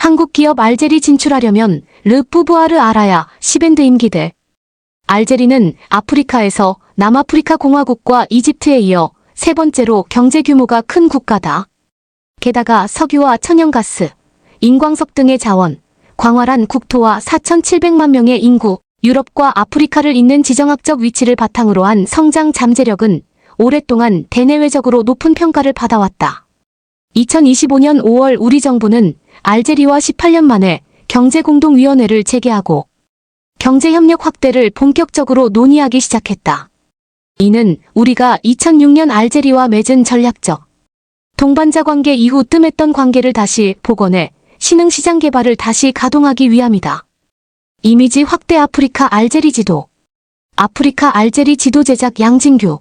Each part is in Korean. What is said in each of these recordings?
한국 기업 알제리 진출하려면 르 푸부아르 알아야 시밴드 임기대. 알제리는 아프리카에서 남아프리카 공화국과 이집트에 이어 세 번째로 경제 규모가 큰 국가다. 게다가 석유와 천연가스, 인광석 등의 자원, 광활한 국토와 4,700만 명의 인구, 유럽과 아프리카를 잇는 지정학적 위치를 바탕으로 한 성장 잠재력은 오랫동안 대내외적으로 높은 평가를 받아왔다. 2025년 5월 우리 정부는 알제리와 18년 만에 경제공동위원회를 재개하고 경제협력 확대를 본격적으로 논의하기 시작했다. 이는 우리가 2006년 알제리와 맺은 전략적 동반자 관계 이후 뜸했던 관계를 다시 복원해 신흥시장 개발을 다시 가동하기 위함이다. 이미지 확대 아프리카 알제리 지도. 아프리카 알제리 지도 제작 양진규.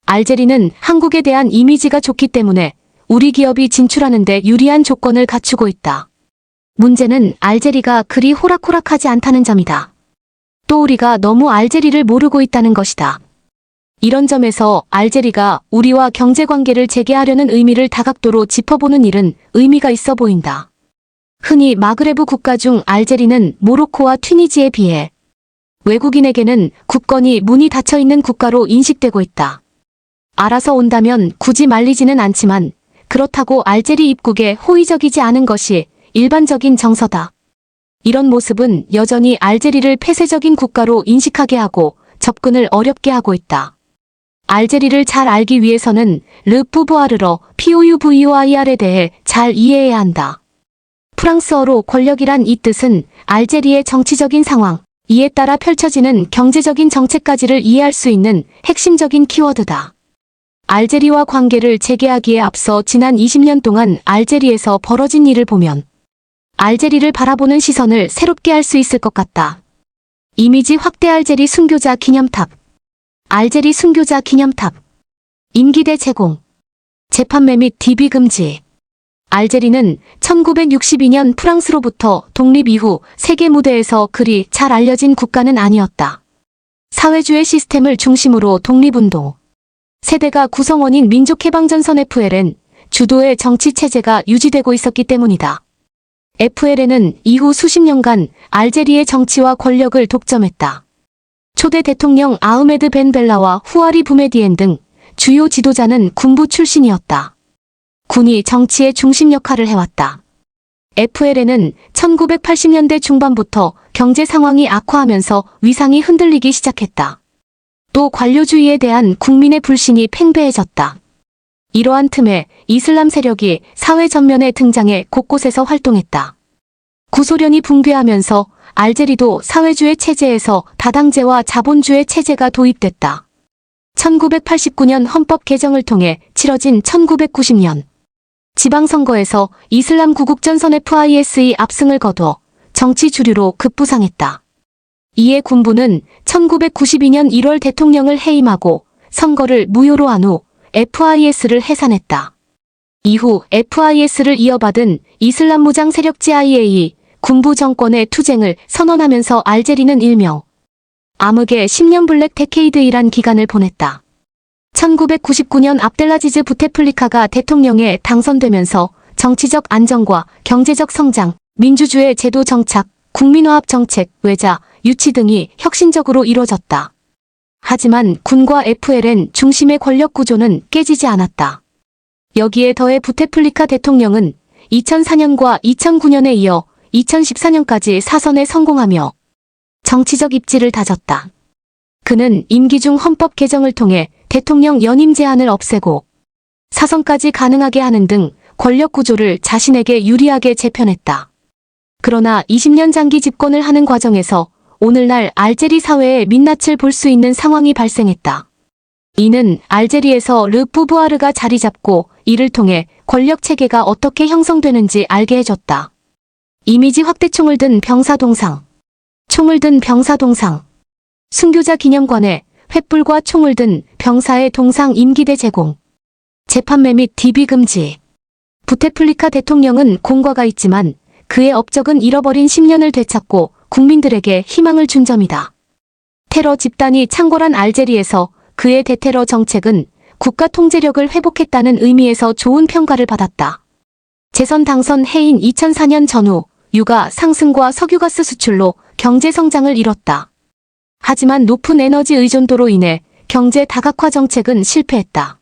알제리는 한국에 대한 이미지가 좋기 때문에 우리 기업이 진출하는 데 유리한 조건을 갖추고 있다. 문제는 알제리가 그리 호락호락하지 않다는 점이다. 또 우리가 너무 알제리를 모르고 있다는 것이다. 이런 점에서 알제리가 우리와 경제관계를 재개하려는 의미를 다각도로 짚어보는 일은 의미가 있어 보인다. 흔히 마그레브 국가 중 알제리는 모로코와 튀니지에 비해 외국인에게는 굳건히 문이 닫혀있는 국가로 인식되고 있다. 알아서 온다면 굳이 말리지는 않지만 그렇다고 알제리 입국에 호의적이지 않은 것이 일반적인 정서다. 이런 모습은 여전히 알제리를 폐쇄적인 국가로 인식하게 하고 접근을 어렵게 하고 있다. 알제리를 잘 알기 위해서는 르 푸부아르러 POUVOIR에 대해 잘 이해해야 한다. 프랑스어로 권력이란 이 뜻은 알제리의 정치적인 상황, 이에 따라 펼쳐지는 경제적인 정책까지를 이해할 수 있는 핵심적인 키워드다. 알제리와 관계를 재개하기에 앞서 지난 20년 동안 알제리에서 벌어진 일을 보면 알제리를 바라보는 시선을 새롭게 할 수 있을 것 같다. 이미지 확대 알제리 순교자 기념탑. 알제리 순교자 기념탑. 임기대 제공. 재판매 및 DB 금지. 알제리는 1962년 프랑스로부터 독립 이후 세계 무대에서 그리 잘 알려진 국가는 아니었다. 사회주의 시스템을 중심으로 독립운동, 세대가 구성원인 민족해방전선 FLN 주도의 정치체제가 유지되고 있었기 때문이다. FLN은 이후 수십 년간 알제리의 정치와 권력을 독점했다. 초대 대통령 아흐메드 벤 벨라와 후아리 부메디엔 등 주요 지도자는 군부 출신이었다. 군이 정치의 중심 역할을 해왔다. FLN은 1980년대 중반부터 경제 상황이 악화하면서 위상이 흔들리기 시작했다. 또 관료주의에 대한 국민의 불신이 팽배해졌다. 이러한 틈에 이슬람 세력이 사회 전면에 등장해 곳곳에서 활동했다. 구소련이 붕괴하면서 알제리도 사회주의 체제에서 다당제와 자본주의 체제가 도입됐다. 1989년 헌법 개정을 통해 치러진 1990년 지방선거에서 이슬람 구국전선 FIS의 압승을 거둬 정치 주류로 급부상했다. 이에 군부는 1992년 1월 대통령을 해임하고 선거를 무효로 한 후 FIS를 해산했다. 이후 FIS를 이어받은 이슬람 무장 세력 GIA 군부 정권의 투쟁을 선언하면서 알제리는 일명 암흑의 10년 블랙 데케이드이란 기간을 보냈다. 1999년 압델라지즈 부테플리카가 대통령에 당선되면서 정치적 안정과 경제적 성장, 민주주의 제도 정착, 국민화합 정책, 외자, 유치 등이 혁신적으로 이뤄졌다. 하지만 군과 FLN 중심의 권력 구조는 깨지지 않았다. 여기에 더해 부테플리카 대통령은 2004년과 2009년에 이어 2014년까지 사선에 성공하며 정치적 입지를 다졌다. 그는 임기 중 헌법 개정을 통해 대통령 연임 제한을 없애고 사선까지 가능하게 하는 등 권력 구조를 자신에게 유리하게 재편했다. 그러나 20년 장기 집권을 하는 과정에서 오늘날 알제리 사회의 민낯을 볼 수 있는 상황이 발생했다. 이는 알제리에서 르 푸부아르가 자리 잡고 이를 통해 권력 체계가 어떻게 형성되는지 알게 해줬다. 이미지 확대 총을 든 병사 동상. 총을 든 병사 동상. 순교자 기념관에 횃불과 총을 든 병사의 동상 임기대 제공. 재판매 및 DB 금지. 부테플리카 대통령은 공과가 있지만 그의 업적은 잃어버린 10년을 되찾고 국민들에게 희망을 준 점이다. 테러 집단이 창궐한 알제리에서 그의 대테러 정책은 국가 통제력을 회복했다는 의미에서 좋은 평가를 받았다. 재선 당선 해인 2004년 전후 유가 상승과 석유가스 수출로 경제 성장을 이뤘다. 하지만 높은 에너지 의존도로 인해 경제 다각화 정책은 실패했다.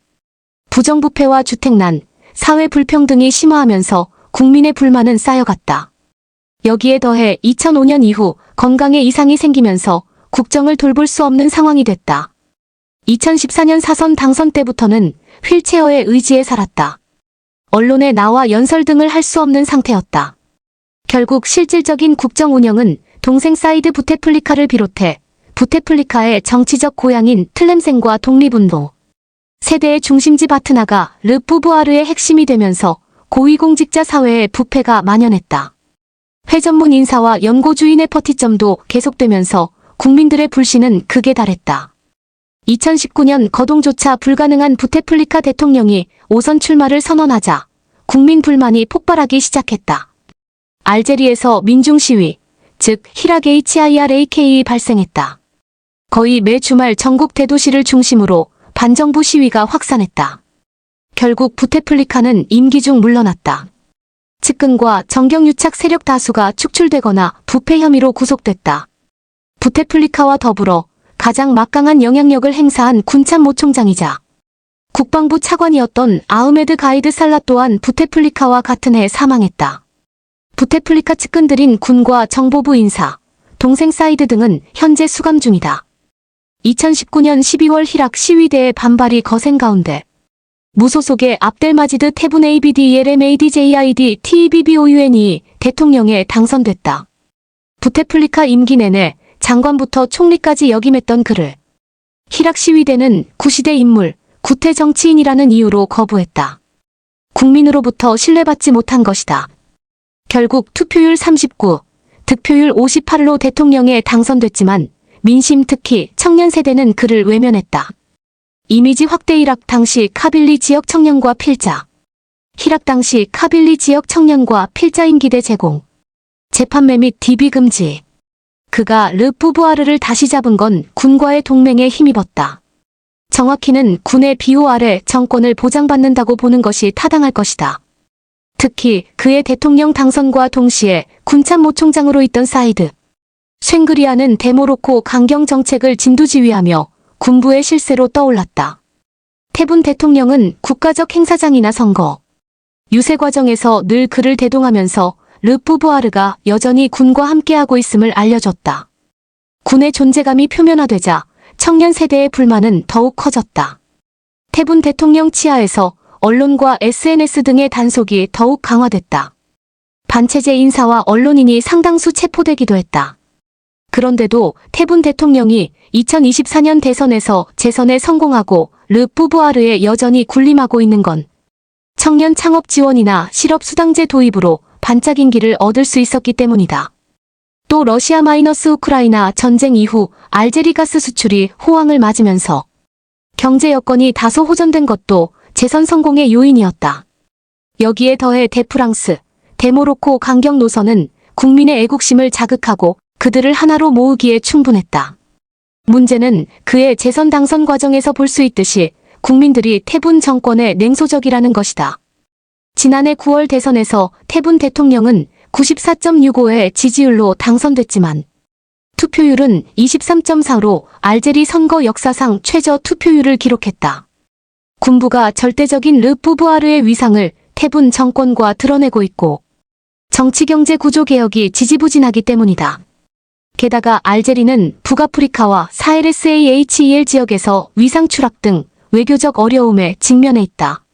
부정부패와 주택난, 사회 불평등이 심화하면서 국민의 불만은 쌓여갔다. 여기에 더해 2005년 이후 건강에 이상이 생기면서 국정을 돌볼 수 없는 상황이 됐다. 2014년 사선 당선 때부터는 휠체어의 의지에 살았다. 언론에 나와 연설 등을 할 수 없는 상태였다. 결국 실질적인 국정 운영은 동생 사이드 부테플리카를 비롯해 부테플리카의 정치적 고향인 틀렘센과 독립운동, 세대의 중심지 바트나가 르푸부아르의 핵심이 되면서 고위공직자 사회에 부패가 만연했다. 회전문 인사와 연고주의 네포티즘도 계속되면서 국민들의 불신은 극에 달했다. 2019년 거동조차 불가능한 부테플리카 대통령이 5선 출마를 선언하자 국민 불만이 폭발하기 시작했다. 알제리에서 민중시위, 즉 히락 HIRAK이 발생했다. 거의 매 주말 전국 대도시를 중심으로 반정부 시위가 확산했다. 결국 부테플리카는 임기 중 물러났다. 측근과 정경유착 세력 다수가 축출되거나 부패 혐의로 구속됐다. 부테플리카와 더불어 가장 막강한 영향력을 행사한 군참모 총장이자 국방부 차관이었던 아흐메드 가이드 살라 또한 부테플리카와 같은 해 사망했다. 부테플리카 측근들인 군과 정보부 인사, 동생 사이드 등은 현재 수감 중이다. 2019년 12월 히락 시위대의 반발이 거센 가운데 무소속의 압델마지드 테분 ABDELMADJID TEBBOUN이 대통령에 당선됐다. 부테플리카 임기 내내 장관부터 총리까지 역임했던 그를 히락 시위대는 구시대 인물, 구태 정치인이라는 이유로 거부했다. 국민으로부터 신뢰받지 못한 것이다. 결국 투표율 39, 득표율 58로 대통령에 당선됐지만 민심 특히 청년 세대는 그를 외면했다. 이미지 확대 히락 당시 카빌리 지역 청년과 필자. 히락 당시 카빌리 지역 청년과 필자 임기대 제공. 재판매 및 DB 금지. 그가 르푸부아르를 다시 잡은 건 군과의 동맹에 힘입었다. 정확히는 군의 비호 아래 정권을 보장받는다고 보는 것이 타당할 것이다. 특히 그의 대통령 당선과 동시에 군참모 총장으로 있던 사이드 쉔그리아는 데모로코 강경 정책을 진두지휘하며 군부의 실세로 떠올랐다. 테분 대통령은 국가적 행사장이나 선거, 유세 과정에서 늘 그를 대동하면서 르푸부아르가 여전히 군과 함께하고 있음을 알려줬다. 군의 존재감이 표면화되자 청년 세대의 불만은 더욱 커졌다. 테분 대통령 치하에서 언론과 SNS 등의 단속이 더욱 강화됐다. 반체제 인사와 언론인이 상당수 체포되기도 했다. 그런데도 테분 대통령이 2024년 대선에서 재선에 성공하고 르푸부아르에 여전히 군림하고 있는 건 청년 창업 지원이나 실업 수당제 도입으로 반짝인 길을 얻을 수 있었기 때문이다. 또 러시아 마이너스 우크라이나 전쟁 이후 알제리 가스 수출이 호황을 맞으면서 경제 여건이 다소 호전된 것도 재선 성공의 요인이었다. 여기에 더해 대프랑스, 대모로코 강경 노선은 국민의 애국심을 자극하고 그들을 하나로 모으기에 충분했다. 문제는 그의 재선 당선 과정에서 볼 수 있듯이 국민들이 테분 정권에 냉소적이라는 것이다. 지난해 9월 대선에서 테분 대통령은 94.65의 지지율로 당선됐지만 투표율은 23.4로 알제리 선거 역사상 최저 투표율을 기록했다. 군부가 절대적인 르푸부아르의 위상을 테분 정권과 드러내고 있고 정치경제 구조개혁이 지지부진하기 때문이다. 게다가 알제리는 북아프리카와 사헬 SAHEL 지역에서 위상 추락 등 외교적 어려움에 직면해 있다.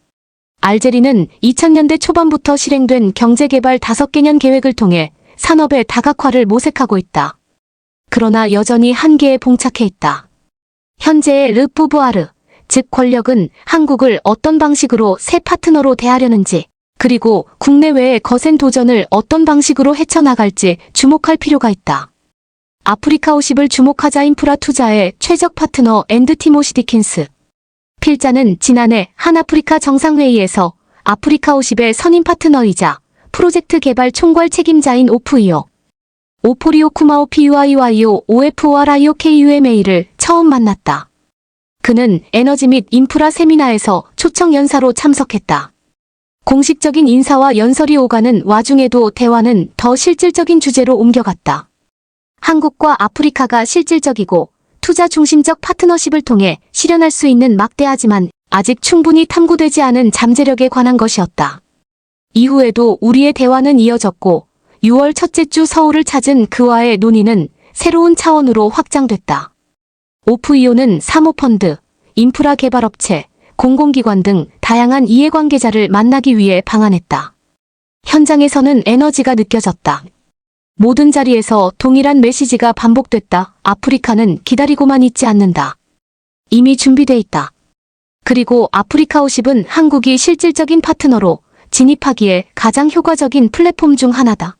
알제리는 2000년대 초반부터 실행된 경제개발 5개년 계획을 통해 산업의 다각화를 모색하고 있다. 그러나 여전히 한계에 봉착해 있다. 현재의 르푸부아르, 즉 권력은 한국을 어떤 방식으로 새 파트너로 대하려는지, 그리고 국내외의 거센 도전을 어떤 방식으로 헤쳐나갈지 주목할 필요가 있다. 아프리카 50을 주목하자 인프라 투자의 최적 파트너 앤드 티모시 디킨스. 필자는 지난해 한아프리카 정상회의에서 아프리카 50의 선임 파트너이자 프로젝트 개발 총괄 책임자인 오프이오, 오포리오 쿠마오 PUIYO OFORIO KUMA를 처음 만났다. 그는 에너지 및 인프라 세미나에서 초청 연사로 참석했다. 공식적인 인사와 연설이 오가는 와중에도 대화는 더 실질적인 주제로 옮겨갔다. 한국과 아프리카가 실질적이고 투자 중심적 파트너십을 통해 실현할 수 있는 막대하지만 아직 충분히 탐구되지 않은 잠재력에 관한 것이었다. 이후에도 우리의 대화는 이어졌고 6월 첫째 주 서울을 찾은 그와의 논의는 새로운 차원으로 확장됐다. 오프이오는 사모펀드, 인프라 개발업체, 공공기관 등 다양한 이해관계자를 만나기 위해 방한했다. 현장에서는 에너지가 느껴졌다. 모든 자리에서 동일한 메시지가 반복됐다. 아프리카는 기다리고만 있지 않는다. 이미 준비돼 있다. 그리고 아프리카 50은 한국이 실질적인 파트너로 진입하기에 가장 효과적인 플랫폼 중 하나다.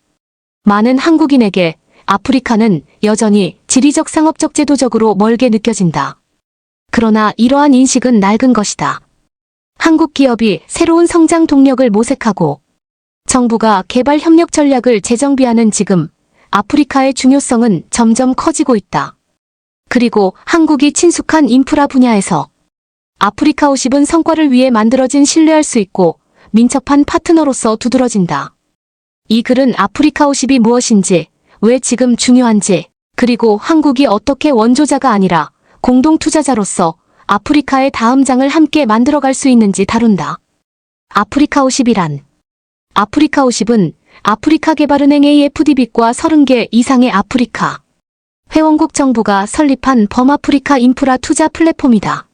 많은 한국인에게 아프리카는 여전히 지리적 상업적 제도적으로 멀게 느껴진다. 그러나 이러한 인식은 낡은 것이다. 한국 기업이 새로운 성장 동력을 모색하고 정부가 개발 협력 전략을 재정비하는 지금 아프리카의 중요성은 점점 커지고 있다. 그리고 한국이 친숙한 인프라 분야에서 아프리카 50은 성과를 위해 만들어진 신뢰할 수 있고 민첩한 파트너로서 두드러진다. 이 글은 아프리카 50이 무엇인지, 왜 지금 중요한지, 그리고 한국이 어떻게 원조자가 아니라 공동 투자자로서 아프리카의 다음 장을 함께 만들어갈 수 있는지 다룬다. 아프리카 50이란 아프리카 50은 아프리카 개발은행 AFDB과 30개 이상의 아프리카 회원국 정부가 설립한 범아프리카 인프라 투자 플랫폼이다.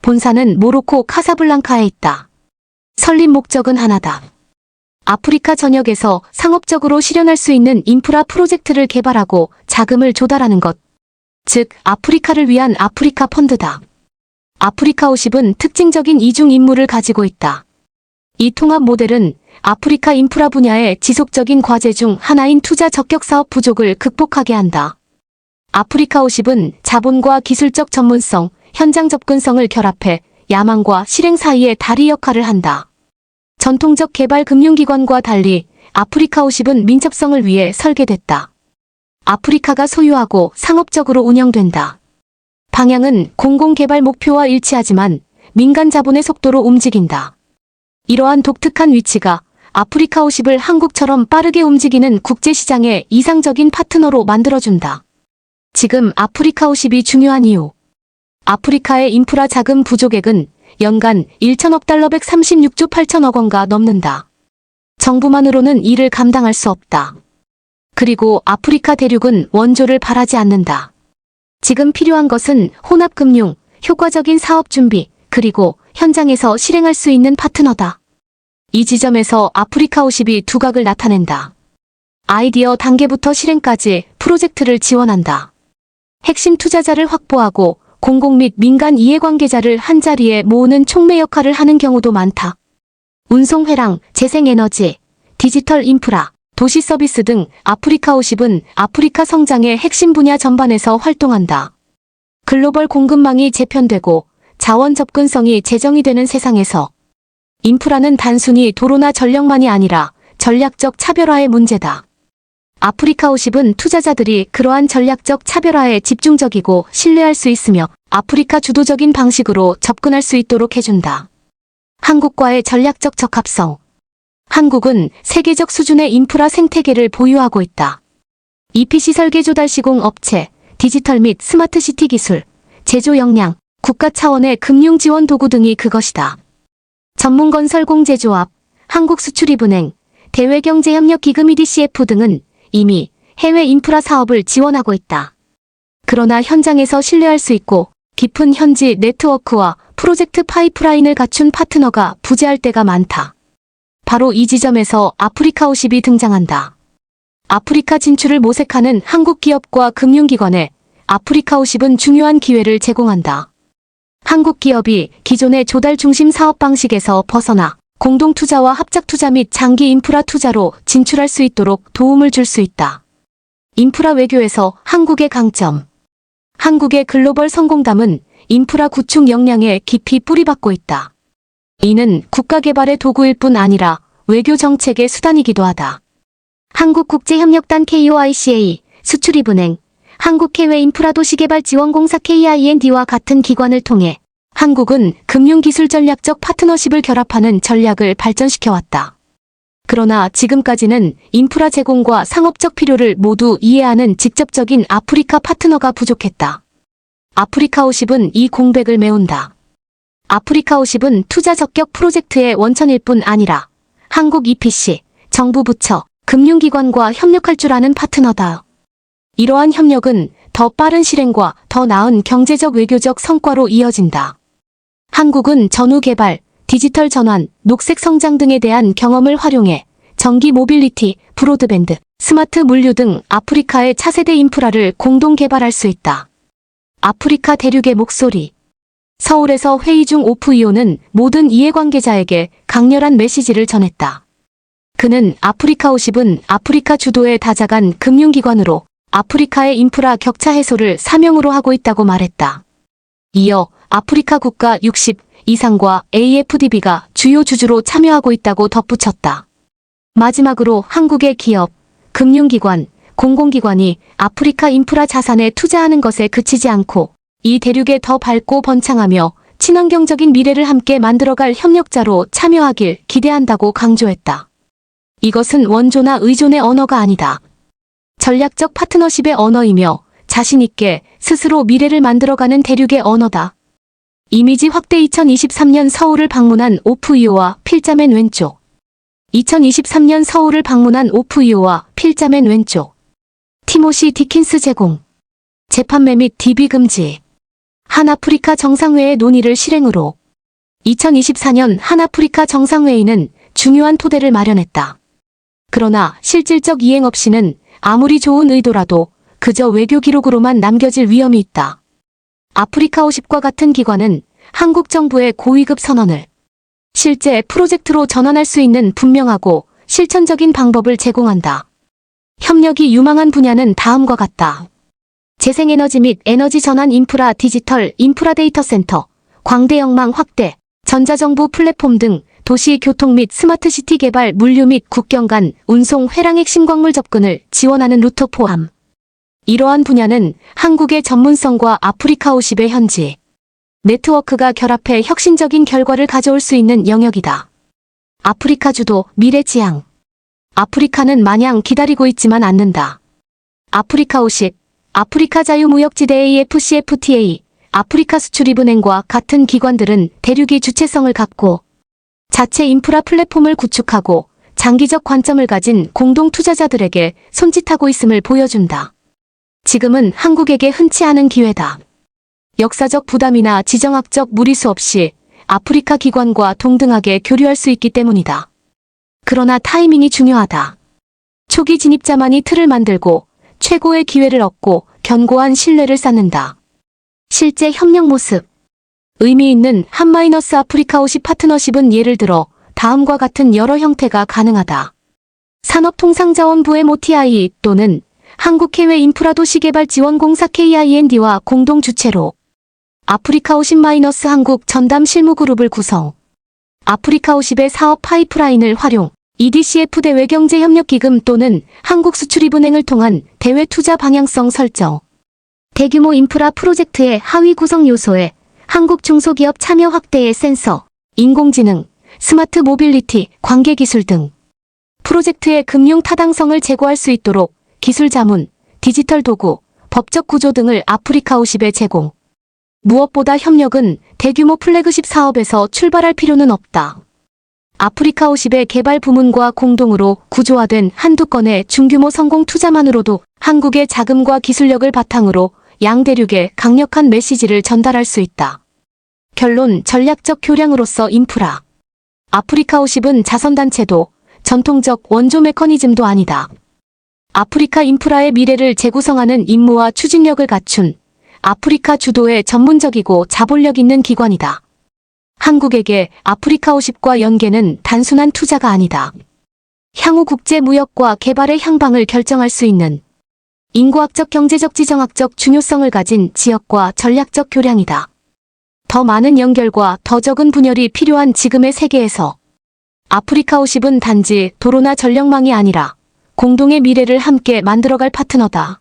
본사는 모로코 카사블랑카에 있다. 설립 목적은 하나다. 아프리카 전역에서 상업적으로 실현할 수 있는 인프라 프로젝트를 개발하고 자금을 조달하는 것. 즉, 아프리카를 위한 아프리카 펀드다. 아프리카 50은 특징적인 이중 임무를 가지고 있다. 이 통합 모델은 아프리카 인프라 분야의 지속적인 과제 중 하나인 투자 적격 사업 부족을 극복하게 한다. 아프리카 50은 자본과 기술적 전문성, 현장 접근성을 결합해 야망과 실행 사이의 다리 역할을 한다. 전통적 개발 금융기관과 달리 아프리카 50은 민첩성을 위해 설계됐다. 아프리카가 소유하고 상업적으로 운영된다. 방향은 공공개발 목표와 일치하지만 민간 자본의 속도로 움직인다. 이러한 독특한 위치가 아프리카 50을 한국처럼 빠르게 움직이는 국제시장의 이상적인 파트너로 만들어준다. 지금 아프리카 50이 중요한 이유. 아프리카의 인프라 자금 부족액은 연간 1천억 달러 136조 8천억 원가 넘는다. 정부만으로는 이를 감당할 수 없다. 그리고 아프리카 대륙은 원조를 바라지 않는다. 지금 필요한 것은 혼합금융, 효과적인 사업 준비, 그리고 현장에서 실행할 수 있는 파트너다. 이 지점에서 아프리카 50이 두각을 나타낸다. 아이디어 단계부터 실행까지 프로젝트를 지원한다. 핵심 투자자를 확보하고 공공 및 민간 이해관계자를 한자리에 모으는 촉매 역할을 하는 경우도 많다. 운송회랑, 재생에너지, 디지털 인프라, 도시 서비스 등 아프리카 50은 아프리카 성장의 핵심 분야 전반에서 활동한다. 글로벌 공급망이 재편되고 자원 접근성이 재정이 되는 세상에서 인프라는 단순히 도로나 전력만이 아니라 전략적 차별화의 문제다. 아프리카 50은 투자자들이 그러한 전략적 차별화에 집중적이고 신뢰할 수 있으며 아프리카 주도적인 방식으로 접근할 수 있도록 해준다. 한국과의 전략적 적합성. 한국은 세계적 수준의 인프라 생태계를 보유하고 있다. EPC 설계 조달 시공 업체, 디지털 및 스마트시티 기술, 제조 역량, 국가 차원의 금융 지원 도구 등이 그것이다. 전문건설공제조합, 한국수출입은행, 대외경제협력기금 EDCF 등은 이미 해외 인프라 사업을 지원하고 있다. 그러나 현장에서 신뢰할 수 있고 깊은 현지 네트워크와 프로젝트 파이프라인을 갖춘 파트너가 부재할 때가 많다. 바로 이 지점에서 아프리카 50이 등장한다. 아프리카 진출을 모색하는 한국 기업과 금융기관에 아프리카 50은 중요한 기회를 제공한다. 한국 기업이 기존의 조달 중심 사업 방식에서 벗어나 공동투자와 합작투자 및 장기 인프라 투자로 진출할 수 있도록 도움을 줄 수 있다. 인프라 외교에서 한국의 강점. 한국의 글로벌 성공담은 인프라 구축 역량에 깊이 뿌리박고 있다. 이는 국가 개발의 도구일 뿐 아니라 외교 정책의 수단이기도 하다. 한국국제협력단 KOICA, 수출입은행, 한국해외인프라도시개발지원공사 KIND와 같은 기관을 통해 한국은 금융기술 전략적 파트너십을 결합하는 전략을 발전시켜왔다. 그러나 지금까지는 인프라 제공과 상업적 필요를 모두 이해하는 직접적인 아프리카 파트너가 부족했다. 아프리카50은 이 공백을 메운다. 아프리카50은 투자 적격 프로젝트의 원천일 뿐 아니라 한국 EPC, 정부 부처, 금융기관과 협력할 줄 아는 파트너다. 이러한 협력은 더 빠른 실행과 더 나은 경제적 외교적 성과로 이어진다. 한국은 전후 개발, 디지털 전환, 녹색 성장 등에 대한 경험을 활용해 전기 모빌리티, 브로드밴드, 스마트 물류 등 아프리카의 차세대 인프라를 공동 개발할 수 있다. 아프리카 대륙의 목소리. 서울에서 회의 중 오프이오는 모든 이해관계자에게 강렬한 메시지를 전했다. 그는 아프리카50은 아프리카 주도의 다자간 금융기관으로 아프리카의 인프라 격차 해소를 사명으로 하고 있다고 말했다. 이어 아프리카 국가 60 이상과 AFDB가 주요 주주로 참여하고 있다고 덧붙였다. 마지막으로 한국의 기업, 금융기관, 공공기관이 아프리카 인프라 자산에 투자하는 것에 그치지 않고 이 대륙에 더 밝고 번창하며 친환경적인 미래를 함께 만들어갈 협력자로 참여하길 기대한다고 강조했다. 이것은 원조나 의존의 언어가 아니다. 전략적 파트너십의 언어이며 자신있게 스스로 미래를 만들어가는 대륙의 언어다. 이미지 확대. 2023년 서울을 방문한 오프이오와 필자맨 왼쪽. 2023년 서울을 방문한 오프이오와 필자맨 왼쪽. 티모시 디킨스 제공. 재판매 및 DB 금지. 한아프리카 정상회의 논의를 실행으로. 2024년 한아프리카 정상회의는 중요한 토대를 마련했다. 그러나 실질적 이행 없이는 아무리 좋은 의도라도 그저 외교 기록으로만 남겨질 위험이 있다. 아프리카50과 같은 기관은 한국 정부의 고위급 선언을 실제 프로젝트로 전환할 수 있는 분명하고 실천적인 방법을 제공한다. 협력이 유망한 분야는 다음과 같다. 재생에너지 및 에너지 전환 인프라, 디지털 인프라 데이터 센터, 광대역망 확대, 전자정부 플랫폼 등 도시 교통 및 스마트시티 개발, 물류 및 국경 간 운송, 회랑 핵심 광물 접근을 지원하는 루트 포함. 이러한 분야는 한국의 전문성과 아프리카50의 현지 네트워크가 결합해 혁신적인 결과를 가져올 수 있는 영역이다. 아프리카 주도, 미래 지향. 아프리카는 마냥 기다리고 있지만 않는다. 아프리카50, 아프리카 자유무역지대 AFCFTA, 아프리카 수출입은행과 같은 기관들은 대륙이 주체성을 갖고 자체 인프라 플랫폼을 구축하고 장기적 관점을 가진 공동 투자자들에게 손짓하고 있음을 보여준다. 지금은 한국에게 흔치 않은 기회다. 역사적 부담이나 지정학적 무리수 없이 아프리카 기관과 동등하게 교류할 수 있기 때문이다. 그러나 타이밍이 중요하다. 초기 진입자만이 틀을 만들고 최고의 기회를 얻고 견고한 신뢰를 쌓는다. 실제 협력 모습. 의미 있는 한-아프리카50 파트너십은 예를 들어 다음과 같은 여러 형태가 가능하다. 산업통상자원부의 모티아이 또는 한국해외인프라도시개발지원공사 KIND와 공동 주체로 아프리카50- 한국 전담 실무그룹을 구성. 아프리카50의 사업 파이프라인을 활용. EDCF 대외경제협력기금 또는 한국수출입은행을 통한 대외 투자 방향성 설정. 대규모 인프라 프로젝트의 하위 구성 요소에 한국 중소기업 참여 확대의 센서, 인공지능, 스마트 모빌리티, 관계기술 등 프로젝트의 금융 타당성을 제고할 수 있도록 기술 자문, 디지털 도구, 법적 구조 등을 아프리카50에 제공. 무엇보다 협력은 대규모 플래그십 사업에서 출발할 필요는 없다. 아프리카50의 개발 부문과 공동으로 구조화된 한두 건의 중규모 성공 투자만으로도 한국의 자금과 기술력을 바탕으로 양대륙에 강력한 메시지를 전달할 수 있다. 결론, 전략적 교량으로서 인프라. 아프리카50은 자선단체도 전통적 원조 메커니즘도 아니다. 아프리카 인프라의 미래를 재구성하는 임무와 추진력을 갖춘 아프리카 주도의 전문적이고 자본력 있는 기관이다. 한국에게 아프리카50과 연계는 단순한 투자가 아니다. 향후 국제 무역과 개발의 향방을 결정할 수 있는 인구학적, 경제적, 지정학적 중요성을 가진 지역과 전략적 교량이다. 더 많은 연결과 더 적은 분열이 필요한 지금의 세계에서 아프리카50은 단지 도로나 전력망이 아니라 공동의 미래를 함께 만들어갈 파트너다.